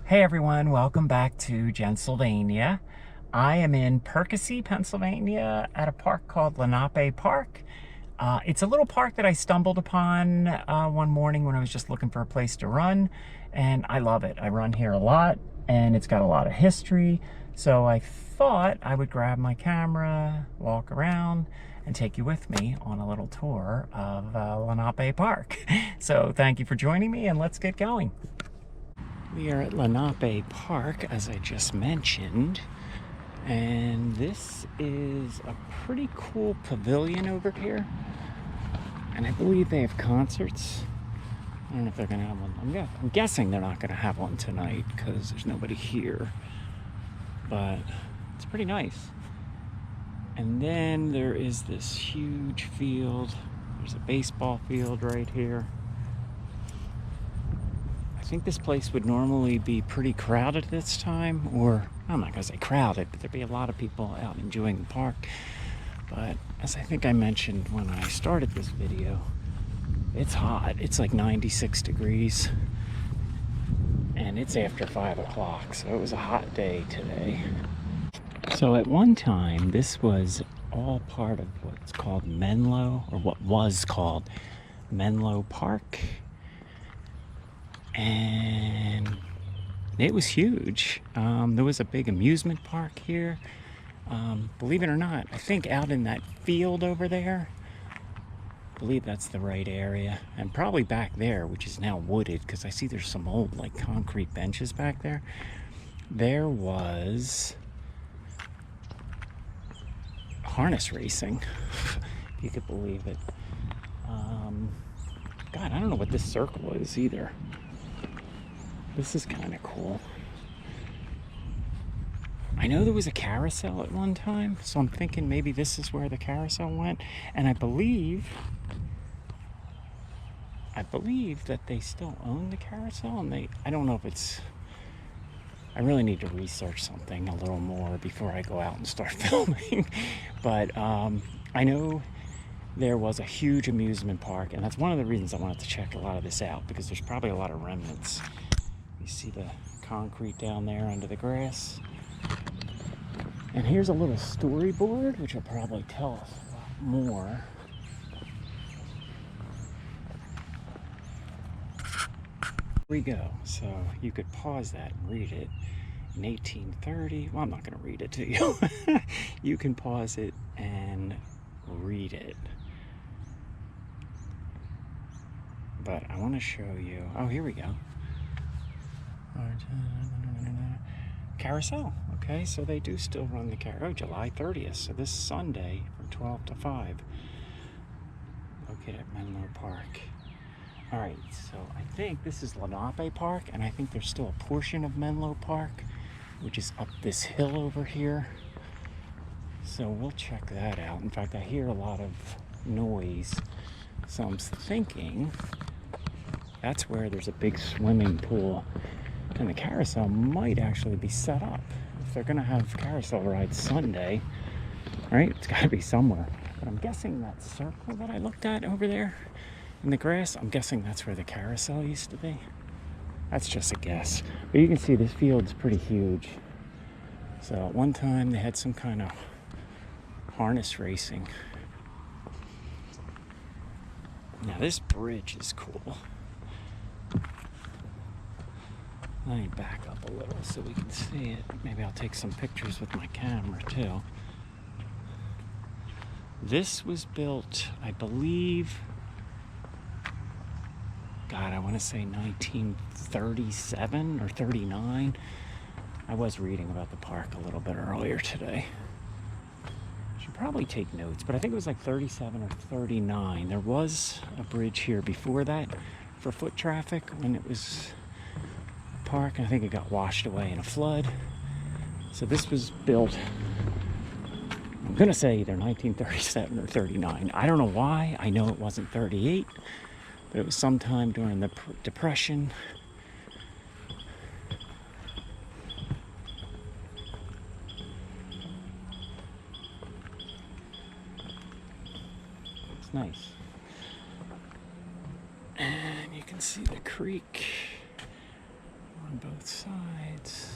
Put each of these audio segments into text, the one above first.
Hey everyone, welcome back to Pennsylvania. I am in Perkasie, Pennsylvania at a park called Lenape Park. It's a little park that I stumbled upon one morning when I was just looking for a place to run, and I love it. I run here a lot, and it's got a lot of history, so I thought I would grab my camera, walk around, and take you with me on a little tour of Lenape Park. So thank you for joining me, and let's get going. We are at Lenape Park, as I just mentioned, and this is a pretty cool pavilion over here, and I believe they have concerts. I don't know if they're going to have one. I'm guessing they're not going to have one tonight because there's nobody here, but it's pretty nice. And then there is this huge field. There's a baseball field right here. I think this place would normally be pretty crowded this time, or I'm not gonna say crowded, but there'd be a lot of people out enjoying the park. But as I think I mentioned when I started this video, it's hot. It's like 96 degrees and it's after 5 o'clock, so it was a hot day today. So at one time, this was all part of what's called Menlo, or what was called Menlo Park. And it was huge. There was a big amusement park here. Believe it or not, I think out in that field over there, I believe that's the right area. And probably back there, which is now wooded, because I see there's some old like concrete benches back there. There was harness racing, if you could believe it. God, I don't know what this circle is either. This is kind of cool. I know there was a carousel at one time, so I'm thinking maybe this is where the carousel went. And I believe that they still own the carousel, and I don't know if it's, I really need to research something a little more before I go out and start filming. But I know there was a huge amusement park, and that's one of the reasons I wanted to check a lot of this out, because there's probably a lot of remnants. You see the concrete down there under the grass. And here's a little storyboard, which will probably tell us a lot more. Here we go. So you could pause that and read it. In 1830, well, I'm not going to read it to you. You can pause it and read it. But I want to show you, oh, here we go. Carousel. Okay, so they do still run the carousel. Oh, July 30th, so this Sunday from 12 to 5. Located at Menlo Park. All right, so I think this is Lenape Park, and I think there's still a portion of Menlo Park, which is up this hill over here. So we'll check that out. In fact, I hear a lot of noise, so I'm thinking that's where there's a big swimming pool. And the carousel might actually be set up. If they're gonna have carousel rides Sunday, right? It's gotta be somewhere. But I'm guessing that circle that I looked at over there in the grass, I'm guessing that's where the carousel used to be. That's just a guess. But you can see this field's pretty huge. So at one time they had some kind of harness racing. Now this bridge is cool. Let me back up a little so we can see it. Maybe I'll take some pictures with my camera too. This was built, I believe, God, I want to say 1937 or 39. I was reading about the park a little bit earlier today. I should probably take notes, but I think it was like 37 or 39. There was a bridge here before that for foot traffic when it was park, and I think it got washed away in a flood. So this was built, I'm gonna say either 1937 or 39. I don't know why. I know it wasn't 38, but it was sometime during the Depression. It's nice. And you can see the creek on both both sides.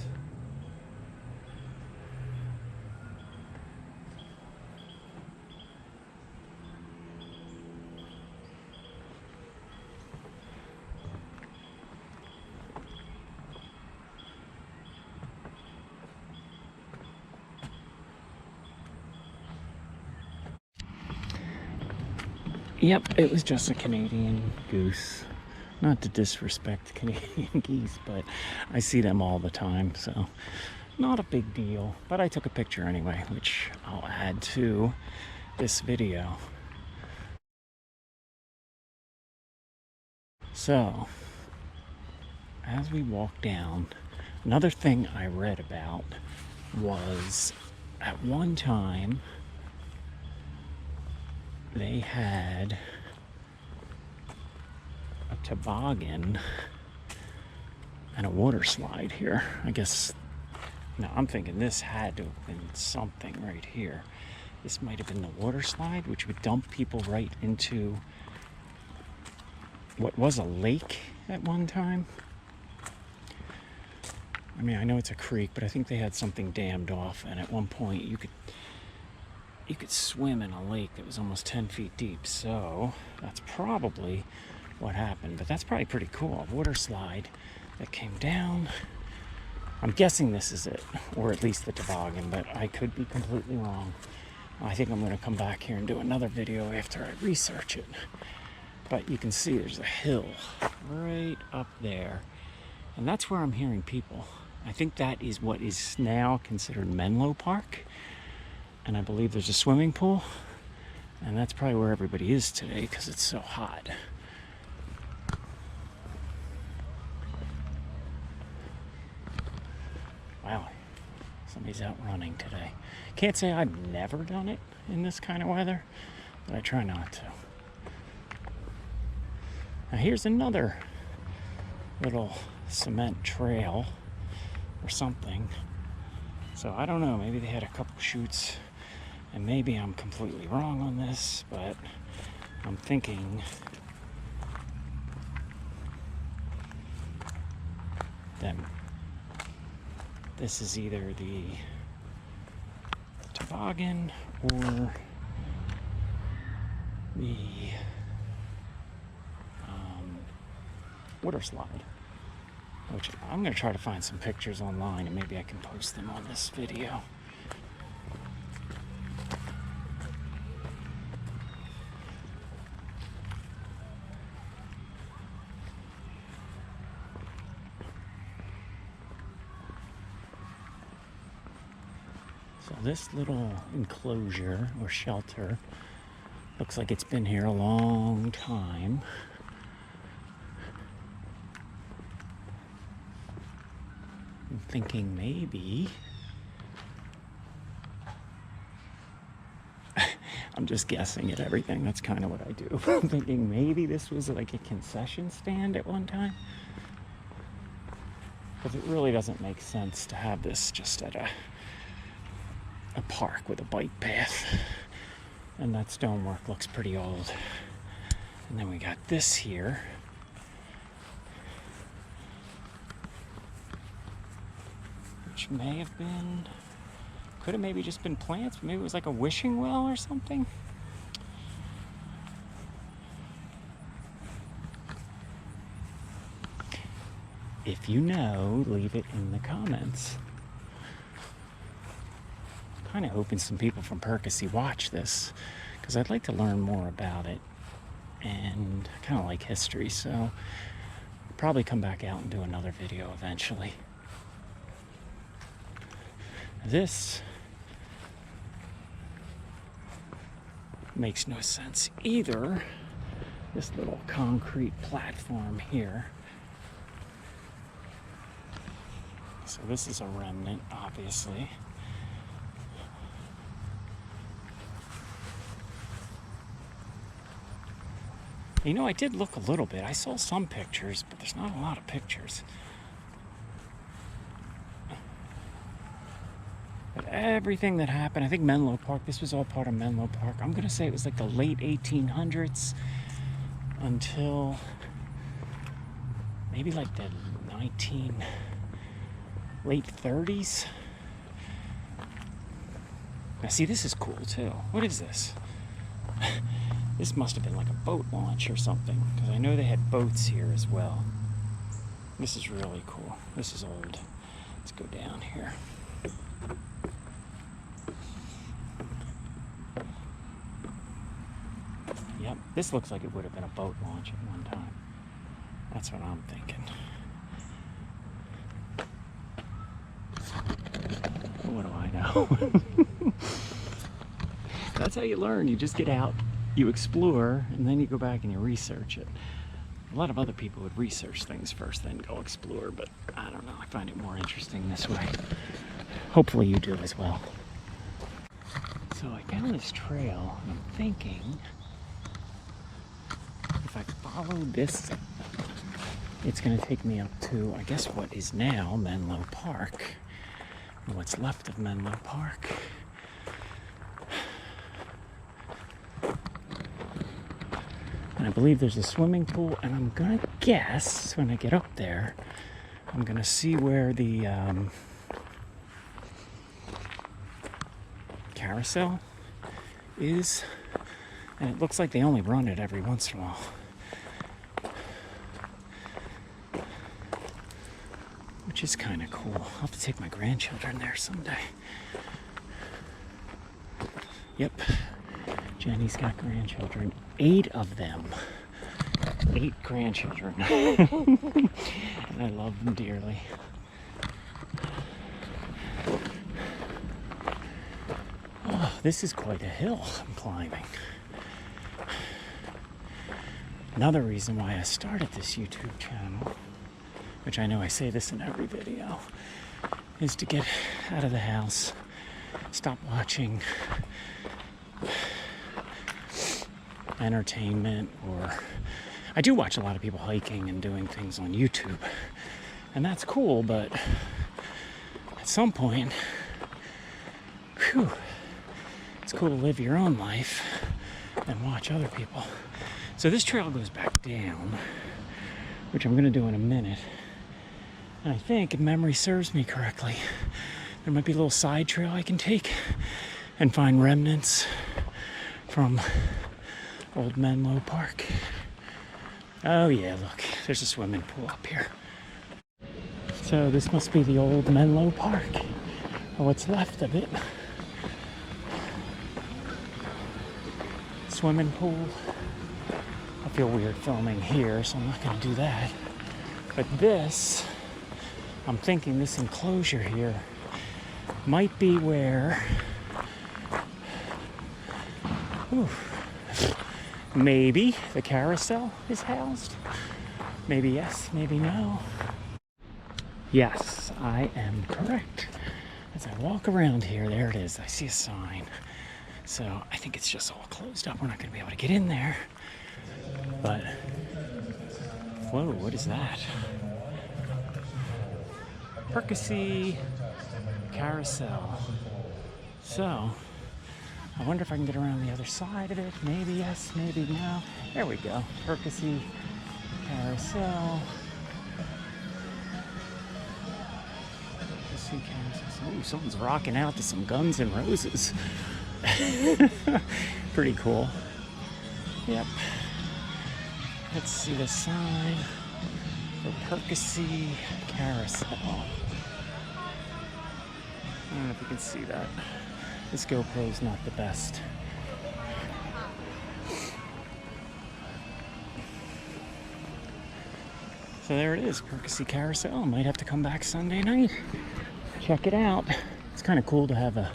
Yep, it was just a Canadian goose. Not to disrespect Canadian geese, but I see them all the time, so not a big deal. But I took a picture anyway, which I'll add to this video. So, as we walk down, another thing I read about was at one time they had a toboggan and a water slide here. I guess, now I'm thinking this had to have been something right here. This might have been the water slide, which would dump people right into what was a lake at one time. I mean, I know it's a creek, but I think they had something dammed off, and at one point you could swim in a lake that was almost 10 feet deep. So that's probably what happened, but that's probably pretty cool. A water slide that came down. I'm guessing this is it, or at least the toboggan, but I could be completely wrong. I think I'm going to come back here and do another video after I research it. But you can see there's a hill right up there, and that's where I'm hearing people. I think that is what is now considered Menlo Park, and I believe there's a swimming pool, and that's probably where everybody is today because it's so hot. Wow, somebody's out running today. Can't say I've never done it in this kind of weather, but I try not to. Now here's another little cement trail or something. So I don't know, maybe they had a couple shoots, and maybe I'm completely wrong on this, but I'm thinking that this is either the toboggan or the water slide, which I'm going to try to find some pictures online, and maybe I can post them on this video. So this little enclosure or shelter looks like it's been here a long time. I'm thinking maybe I'm just guessing at everything. That's kind of what I do. I'm thinking maybe this was like a concession stand at one time, because it really doesn't make sense to have this just at a park with a bike path. And that stonework looks pretty old. And then we got this here. Which may have been, could have maybe just been plants, but maybe it was like a wishing well or something. If you know, leave it in the comments. I'm kind of hoping some people from Perkasie watch this, because I'd like to learn more about it, and I kind of like history, so I'll probably come back out and do another video eventually. This makes no sense either. This little concrete platform here. So this is a remnant, obviously. You know, I did look a little bit. I saw some pictures, but there's not a lot of pictures. But everything that happened, I think Menlo Park, this was all part of Menlo Park. I'm going to say it was like the late 1800s until maybe like the late 30s. Now see, this is cool too. What is this? This must have been like a boat launch or something, because I know they had boats here as well. This is really cool. This is old. Let's go down here. Yep, this looks like it would have been a boat launch at one time. That's what I'm thinking. What do I know? That's how you learn. You just get out, you explore, and then you go back and you research it. A lot of other people would research things first, then go explore, but I don't know. I find it more interesting this way. Hopefully you do as well. So I found this trail, and I'm thinking if I follow this, it's going to take me up to, I guess, what is now Menlo Park, or what's left of Menlo Park. And I believe there's a swimming pool, and I'm gonna guess when I get up there, I'm gonna see where the carousel is. And it looks like they only run it every once in a while, which is kind of cool. I'll have to take my grandchildren there someday. Yep. Jenny's got grandchildren, 8 of them. 8 grandchildren. And I love them dearly. Oh, this is quite a hill I'm climbing. Another reason why I started this YouTube channel, which I know I say this in every video, is to get out of the house, stop watching entertainment, or I do watch a lot of people hiking and doing things on YouTube, and that's cool, but at some point, it's cool to live your own life and watch other people. So this trail goes back down, which I'm going to do in a minute, and I think, if memory serves me correctly, there might be a little side trail I can take and find remnants from old Menlo Park. Oh yeah, look, there's a swimming pool up here. So this must be the old Menlo Park, or what's left of it. Swimming pool. I feel weird filming here, so I'm not going to do that. But this, I'm thinking this enclosure here might be where maybe the carousel is housed. Maybe yes, maybe no. Yes, I am correct. As I walk around here, there it is. I see a sign. So I think it's just all closed up. We're not going to be able to get in there. But, whoa, what is that? Perkasie carousel. So, I wonder if I can get around the other side of it. Maybe yes, maybe no. There we go. Perkasie carousel. Perkasie carousel. Ooh, someone's rocking out to some Guns N' Roses. Pretty cool. Yep. Let's see the sign for Perkasie carousel. I don't know if you can see that. This GoPro's not the best. So there it is, Perkasie carousel. I might have to come back Sunday night. Check it out. It's kind of cool to have a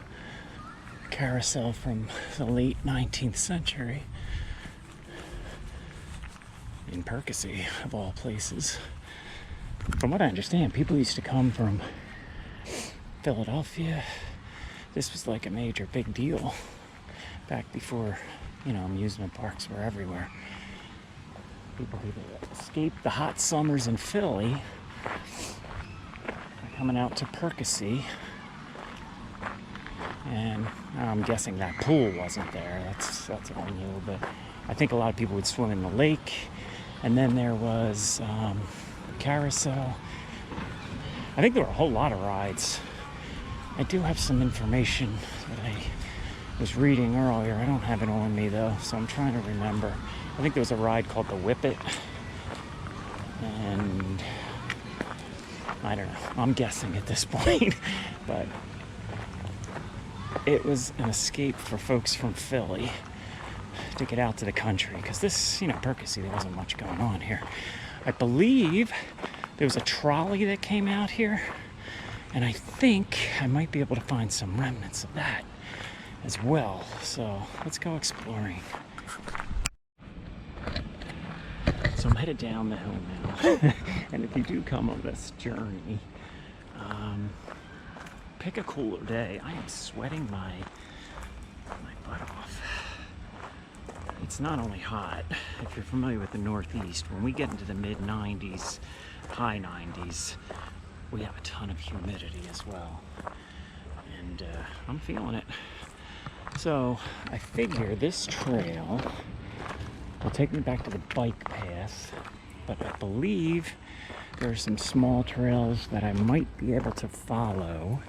carousel from the late 19th century in Perkasie, of all places. From what I understand, people used to come from Philadelphia. This was like a major big deal back before, amusement parks were everywhere. People who escaped the hot summers in Philly are coming out to Perkasie. And I'm guessing that pool wasn't there. That's all I knew. But I think a lot of people would swim in the lake. And then there was carousel. I think there were a whole lot of rides. I do have some information that I was reading earlier. I don't have it on me though, so I'm trying to remember. I think there was a ride called the Whippet, and I don't know. I'm guessing at this point, but it was an escape for folks from Philly to get out to the country, because this, Perkasie, there wasn't much going on here. I believe there was a trolley that came out here, and I think I might be able to find some remnants of that as well. So let's go exploring. So I'm headed down the hill now. And if you do come on this journey, pick a cooler day. I am sweating my butt off. It's not only hot, if you're familiar with the Northeast, when we get into the mid 90s, high 90s, we have a ton of humidity as well. And I'm feeling it. So I figure this trail will take me back to the bike path, but I believe there are some small trails that I might be able to follow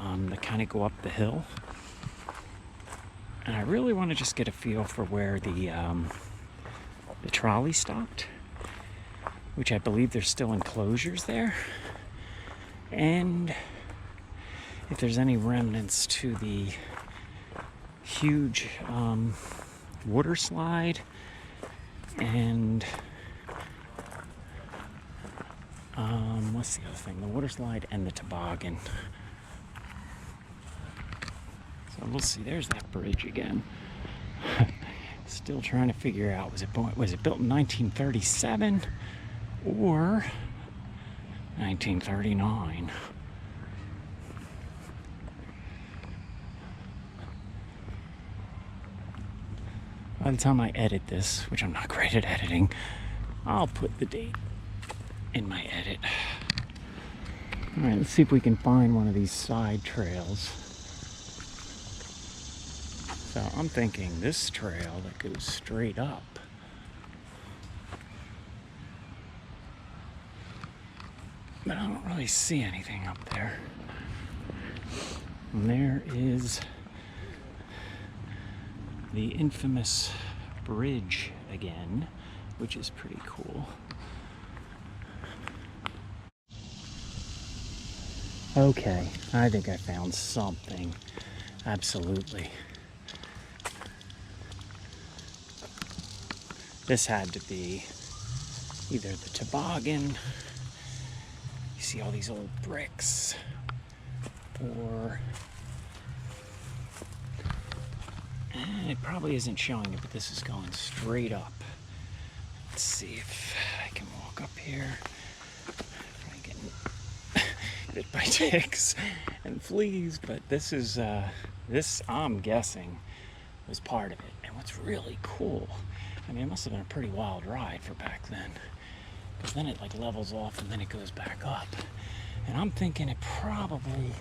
that kind of go up the hill. And I really want to just get a feel for where the trolley stopped, which I believe there's still enclosures there, and if there's any remnants to the huge water slide and what's the other thing? The water slide and the toboggan. So we'll see. There's that bridge again. Still trying to figure out, was it built in 1937 or 1939? By the time I edit this, which I'm not great at editing, I'll put the date in my edit. All right, let's see if we can find one of these side trails. So I'm thinking this trail that goes straight up. But I don't really see anything up there. And there is the infamous bridge again, which is pretty cool. Okay, I think I found something. Absolutely. This had to be either the toboggan, you see all these old bricks, or it probably isn't showing it, but this is going straight up. Let's see if I can walk up here. I'm getting bit by ticks and fleas, but this is this, I'm guessing, was part of it. And what's really cool, I mean, it must have been a pretty wild ride for back then, because then it like levels off and then it goes back up. And I'm thinking it probably,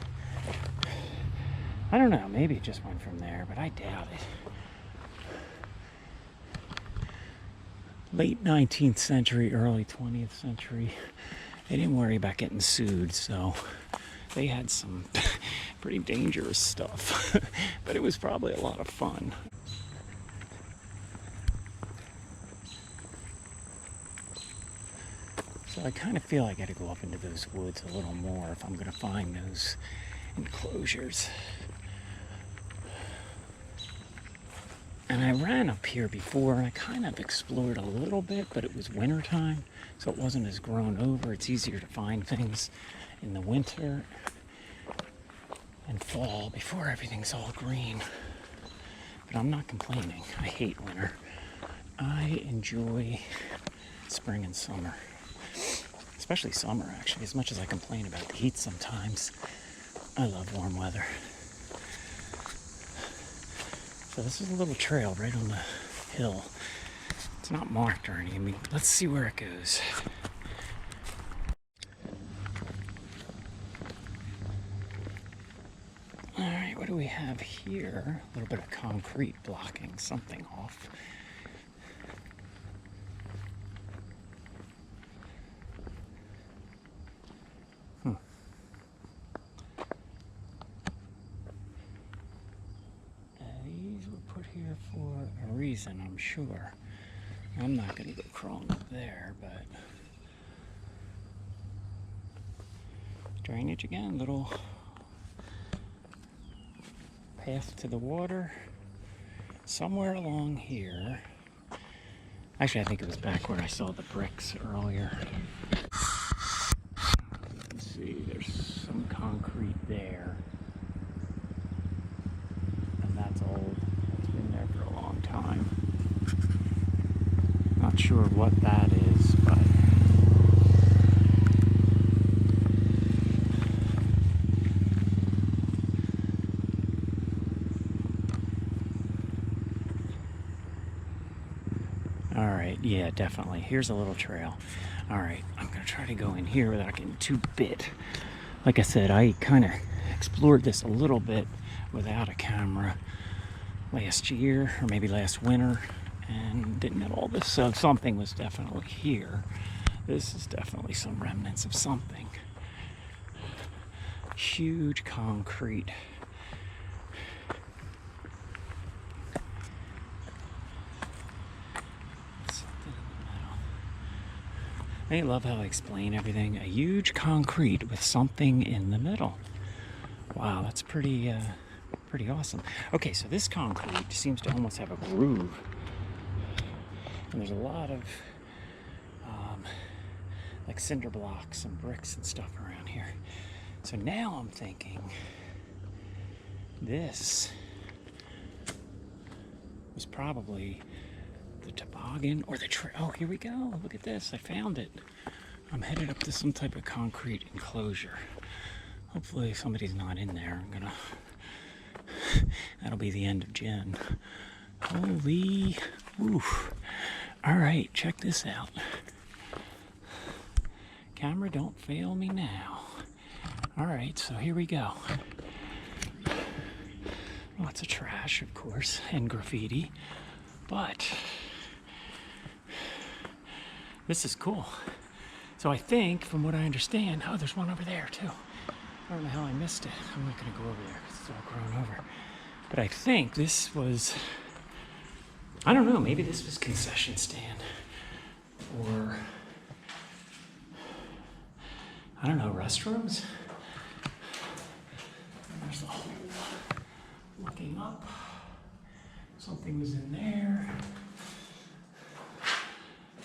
I don't know, maybe it just went from there, but I doubt it. Late 19th century, early 20th century. They didn't worry about getting sued, so they had some pretty dangerous stuff. But it was probably a lot of fun. So I kind of feel I got to go up into those woods a little more if I'm going to find those enclosures. And I ran up here before and I kind of explored a little bit, but it was winter time, so it wasn't as grown over. It's easier to find things in the winter and fall before everything's all green. But I'm not complaining. I hate winter. I enjoy spring and summer. Especially summer, actually, as much as I complain about the heat sometimes. I love warm weather. So this is a little trail right on the hill. It's not marked or anything. Let's see where it goes. All right, what do we have here? A little bit of concrete blocking something off. reason, I'm sure. I'm not going to go crawling up there, but drainage again, little path to the water somewhere along here. Actually, I think it was back where I saw the bricks earlier. Let's see, there's some concrete there. And that's old. It's been there for a long time. Not sure what that is, but all right, yeah, definitely. Here's a little trail. All right, I'm gonna try to go in here without getting too bit. Like I said, I kind of explored this a little bit without a camera last year, or maybe last winter, and didn't have all this, so something was definitely here. This is definitely some remnants of something. Huge concrete. I love how I explain everything. A huge concrete with something in the middle. Wow, that's pretty awesome. Okay, so this concrete seems to almost have a groove. And there's a lot of like cinder blocks and bricks and stuff around here. So now I'm thinking this was probably the toboggan or the trail. Oh, here we go. Look at this. I found it. I'm headed up to some type of concrete enclosure. Hopefully somebody's not in there. That'll be the end of Jen. Holy, oof. All right, check this out. Camera, don't fail me now. All right, so here we go. Lots of trash, of course, and graffiti, but this is cool. So I think, from what I understand, oh, there's one over there too. I don't know how I missed it. I'm not gonna go over there, it's all grown over. But I think this was, I don't know, maybe this was concession stand, or I don't know, restrooms? There's a hole looking up. Something was in there.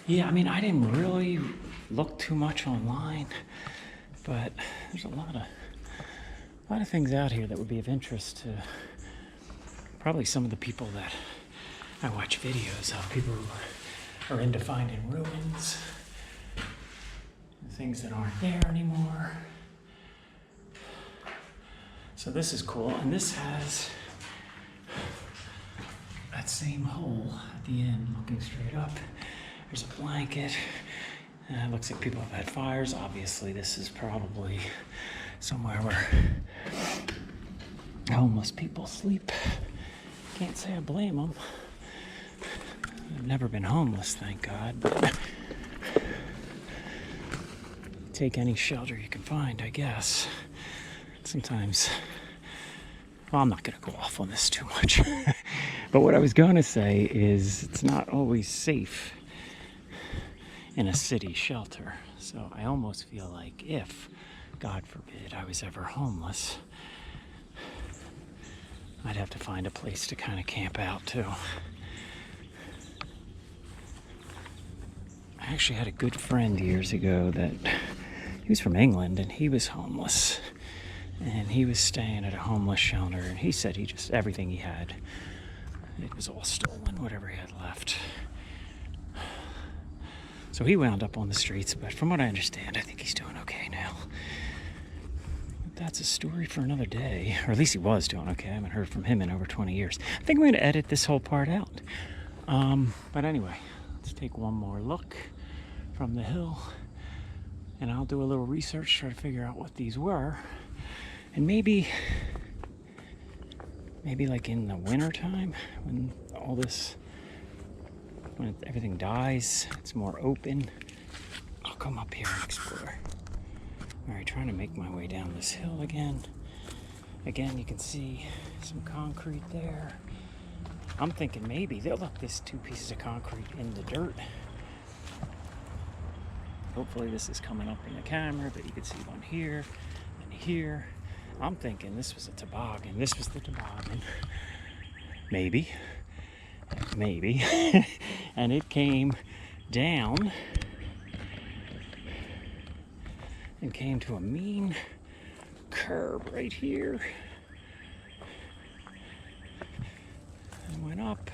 Yeah, I mean, I didn't really look too much online, but there's a lot of things out here that would be of interest to probably some of the people that I watch videos of, people who are into finding ruins, things that aren't there anymore. So this is cool, and this has that same hole at the end looking straight up. There's a blanket. It looks like people have had fires. Obviously, this is probably somewhere where homeless people sleep. Can't say I blame them. I've never been homeless, thank God. But take any shelter you can find, I guess. Sometimes, well, I'm not going to go off on this too much. But what I was going to say is it's not always safe in a city shelter. So I almost feel like if, God forbid, I was ever homeless, I'd have to find a place to kind of camp out too. I actually had a good friend years ago that he was from England and he was homeless. And he was staying at a homeless shelter, and he said he just, everything he had, it was all stolen, whatever he had left. So he wound up on the streets, but from what I understand, I think he's doing okay now. That's a story for another day, or at least he was doing okay. I haven't heard from him in over 20 years. I think I'm going to edit this whole part out. But anyway, let's take one more look from the hill, and I'll do a little research, try to figure out what these were. And maybe like in the winter time, when all this, when everything dies, it's more open, I'll come up here and explore. All right, trying to make my way down this hill again. Again, you can see some concrete there. I'm thinking maybe they'll look, this 2 pieces of concrete in the dirt. Hopefully this is coming up in the camera, but you can see one here and here. I'm thinking this was a toboggan. This was the toboggan. Maybe. Maybe. And it came down and came to a mean curve right here. And went up.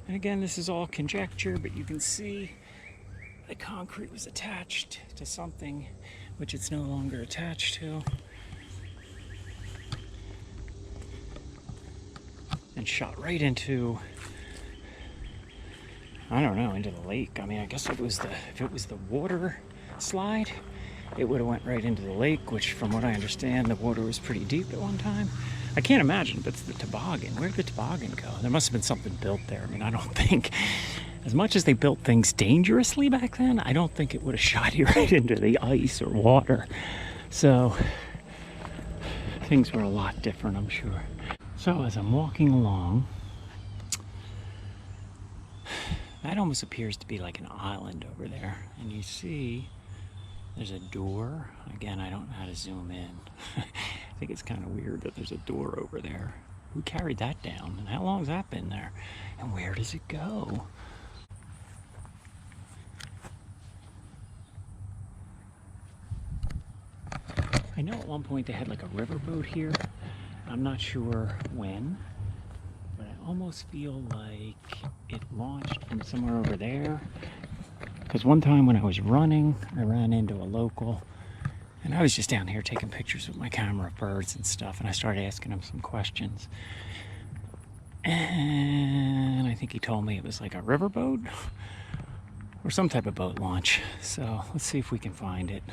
And again, this is all conjecture, but you can see the concrete was attached to something which it's no longer attached to. And shot right into, I don't know, into the lake. I mean, I guess if it was the water slide, it would have went right into the lake, which from what I understand, the water was pretty deep at one time. I can't imagine if it's the toboggan. Where'd the toboggan go? There must have been something built there. I mean, I don't think, as much as they built things dangerously back then, I don't think it would have shot you right into the ice or water. So things were a lot different, I'm sure. So as I'm walking along, that almost appears to be like an island over there. And you see there's a door. Again, I don't know how to zoom in. I think it's kind of weird that there's a door over there. Who carried that down? And how long has that been there? And where does it go? I know at one point they had like a riverboat here. I'm not sure when, but I almost feel like it launched from somewhere over there. Because one time when I was running, I ran into a local, and I was just down here taking pictures with my camera of birds and stuff, and I started asking him some questions. And I think he told me it was like a riverboat or some type of boat launch. So let's see if we can find it.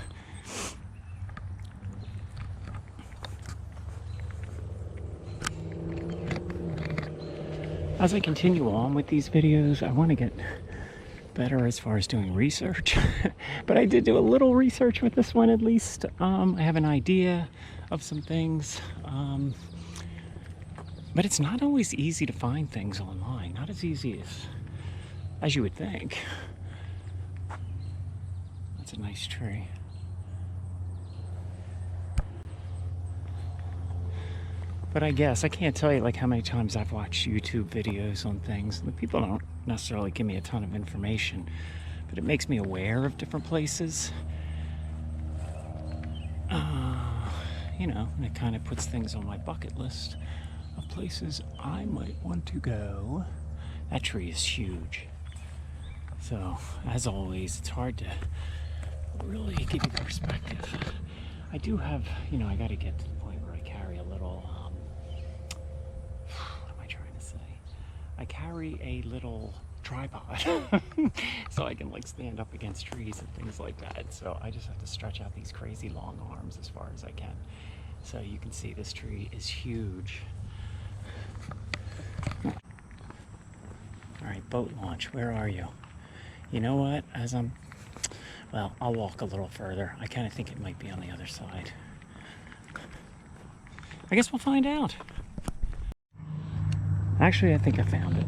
As I continue on with these videos, I want to get better as far as doing research. But I did do a little research with this one at least. I have an idea of some things. But it's not always easy to find things online. Not as easy as you would think. That's a nice tree. But I guess I can't tell you like how many times I've watched YouTube videos on things. The people don't necessarily give me a ton of information, but it makes me aware of different places. You know, and it kind of puts things on my bucket list of places I might want to go. That tree is huge. So, as always, it's hard to really give you the perspective. I do have, you know, I got to get to the point where I carry a little, what am I trying to say? I carry a little tripod so I can like stand up against trees and things like that. So I just have to stretch out these crazy long arms as far as I can. So you can see this tree is huge. All right, boat launch, where are you? You know what, well, I'll walk a little further. I kind of think it might be on the other side. I guess we'll find out. Actually, I think I found it.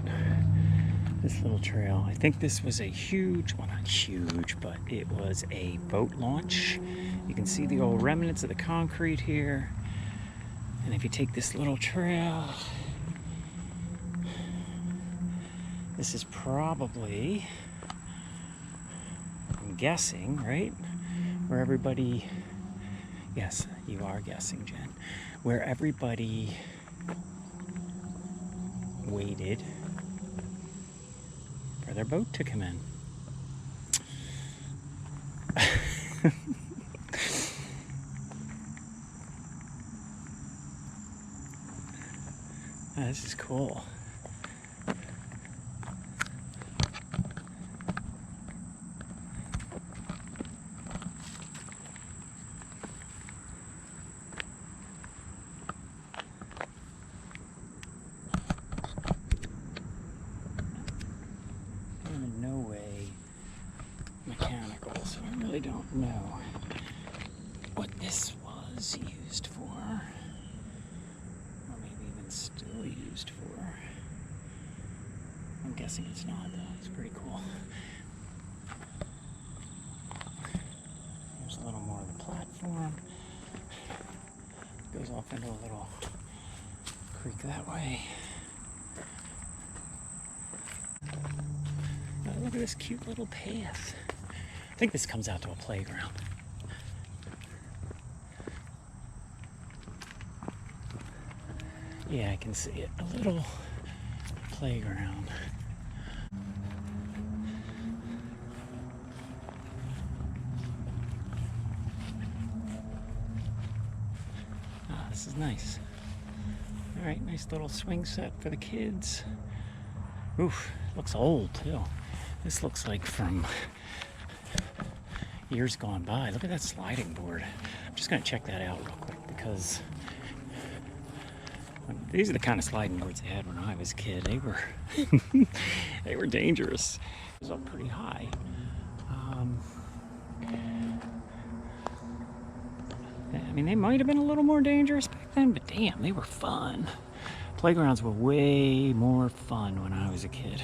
This little trail. I think this was a huge, well not huge, but it was a boat launch. You can see the old remnants of the concrete here. And if you take this little trail, this is probably, I'm guessing, right? Where everybody, yes, you are guessing, Jen. Where everybody waited for their boat to come in. This is cool. I'm in no way mechanical, so I really don't know what this was used for, or maybe even still used for. guessing it's not though. It's pretty cool. There's a little more of the platform. Goes off into a little creek that way. Oh, look at this cute little path. I think this comes out to a playground. Yeah, I can see it. A little playground. Ah, this is nice. All right, nice little swing set for the kids. Oof, looks old too. This looks like from years gone by. Look at that sliding board. I'm just gonna check that out real quick because these are the kind of sliding boards they had when I was a kid. They were they were dangerous. It was up pretty high. I mean, they might have been a little more dangerous back then, but damn, they were fun. Playgrounds were way more fun when I was a kid.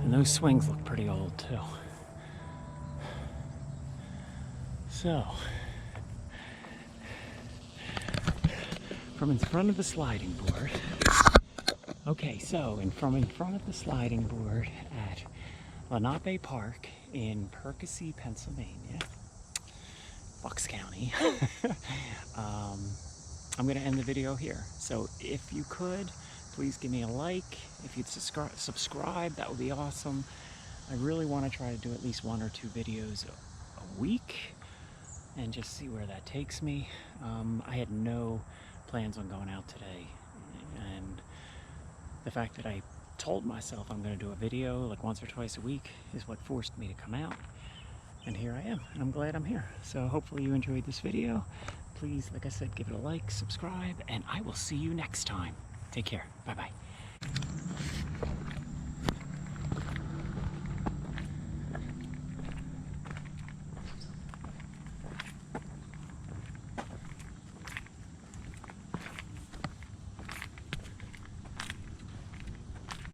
And those swings look pretty old too. So, from in front of the sliding board. Okay, so from in front of the sliding board at Lenape Park in Perkasie, Pennsylvania, Bucks County. I'm going to end the video here. So if you could, please give me a like. If you'd subscribe, that would be awesome. I really want to try to do at least 1 or 2 videos a week and just see where that takes me. I had no plans on going out today, and the fact that I told myself I'm going to do a video like once or twice a week is what forced me to come out. And here I am, and I'm glad I'm here. So hopefully you enjoyed this video. Please, like I said, give it a like, subscribe, and I will see you next time. Take care. Bye-bye.